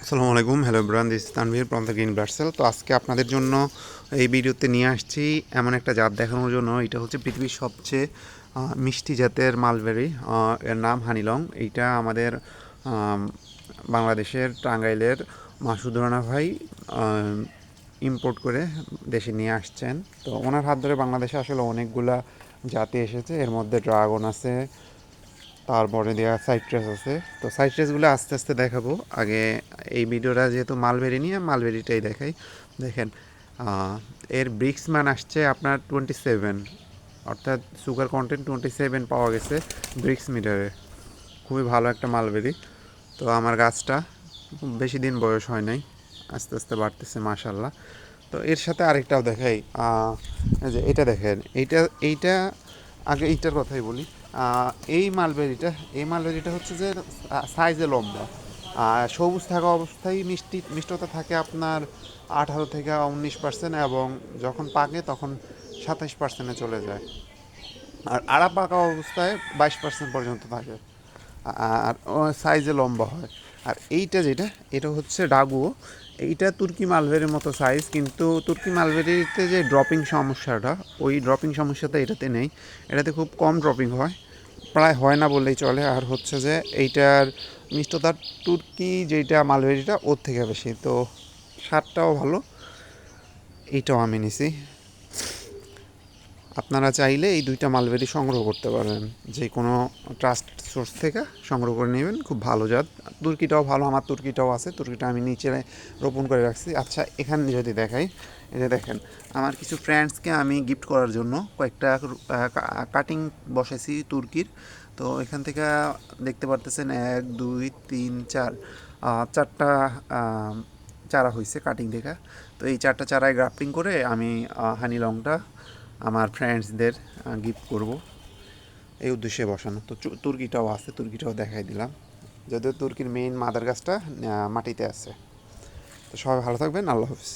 আসসালামু আলাইকুম, hello everyone, this is Tanvir from the green blood cell. তো আজকে আপনাদের জন্য এই ভিডিওতে নিয়ে আসছি এমন একটা জাত দেখানোর জন্য। এটা হচ্ছে পৃথিবীর সবচেয়ে মিষ্টি জাতের মালবেরি। এর নাম হানিলং। এইটা আমাদের বাংলাদেশের টাঙ্গাইলের মাসুদ রানা ভাই ইম্পোর্ট করে দেশে নিয়ে আসছেন। তো ওনার হাত ধরে বাংলাদেশে আসলে অনেকগুলা জাতি এসেছে। এর মধ্যে ড্রাগন আছে, তারপরে দেওয়া সাইট্রাস আছে। তো সাইট্রাসগুলো আস্তে আস্তে দেখাবো। আগে এই ভিডিওটা যেহেতু মালবেরি নিয়ে, মালবেরিটাই দেখাই। দেখেন, এর ব্রিক্স মান আসছে আপনার 27, অর্থাৎ সুগার কন্টেন্ট 27 পাওয়া গেছে ব্রিক্স মিটারে। খুবই ভালো একটা মালবেরি। তো আমার গাছটা বেশি দিন বয়স হয় নাই, আস্তে আস্তে বাড়তেছে মাশাল্লাহ। তো এর সাথে আরেকটাও দেখাই। এই যে এটা দেখেন, এইটা আগে এইটার কথাই বলি। এই মালবেরিটা হচ্ছে যে সাইজে লম্বা, সবুজ থাকা অবস্থায় মিষ্টতা থাকে আপনার 18 থেকে 19%, এবং যখন পাকে তখন 27%-এ চলে যায়। আর আড়া পাকা অবস্থায় 22% পর্যন্ত থাকে। আর সাইজে লম্বা হয়। আর এইটা যেটা, এটা হচ্ছে ডাগুও। এইটা তুর্কি মালবেরির মতো সাইজ, কিন্তু তুর্কি মালবেরিতে যে ড্রপিং সমস্যাটা, ওই ড্রপিং সমস্যাটা এটাতে নেই। এটাতে খুব কম ড্রপিং হয়, প্রায় হয় না বললেই চলে। আর হচ্ছে যে এইটার মিষ্টতা তুর্কি যেটা মালবেরিটা ওর থেকে বেশি। তো স্বাদটাও ভালো। এইটাও আমি নিছি। আপনারা চাইলে এই দুইটা মালবেরি সংগ্রহ করতে পারেন, যে কোনো ট্রাস্ট সোর্স থেকে সংগ্রহ করে নেবেন। খুব ভালো জাত। তুর্কিটাও ভালো, আমার তুর্কিটাও আছে। তুর্কিটা আমি নিচে রোপণ করে রাখছি। আচ্ছা, এখানে যদি দেখাই, এই যে দেখেন, আমার কিছু ফ্রেন্ডসকে আমি গিফট করার জন্য কয়েকটা কাটিং বসাইছি তুর্কির। তো এখান থেকে দেখতে পারতেছেন 1 2 3 4, চারটা চারা হয়েছে কাটিং দেখা। তো এই চারটা চারায় গ্রাফটিং করে আমি হানি লংটা আমার ফ্রেন্ডসদের গিফট করব, এই উদ্দেশ্যে বসানো। তো তুর্কিটাও আছে, তুর্কিটাও দেখাই দিলাম, যদিও তুর্কির মেইন মাদার গাছটা মাটিতে আছে। তো সবাই ভালো থাকবেন, আল্লাহ হাফিজ।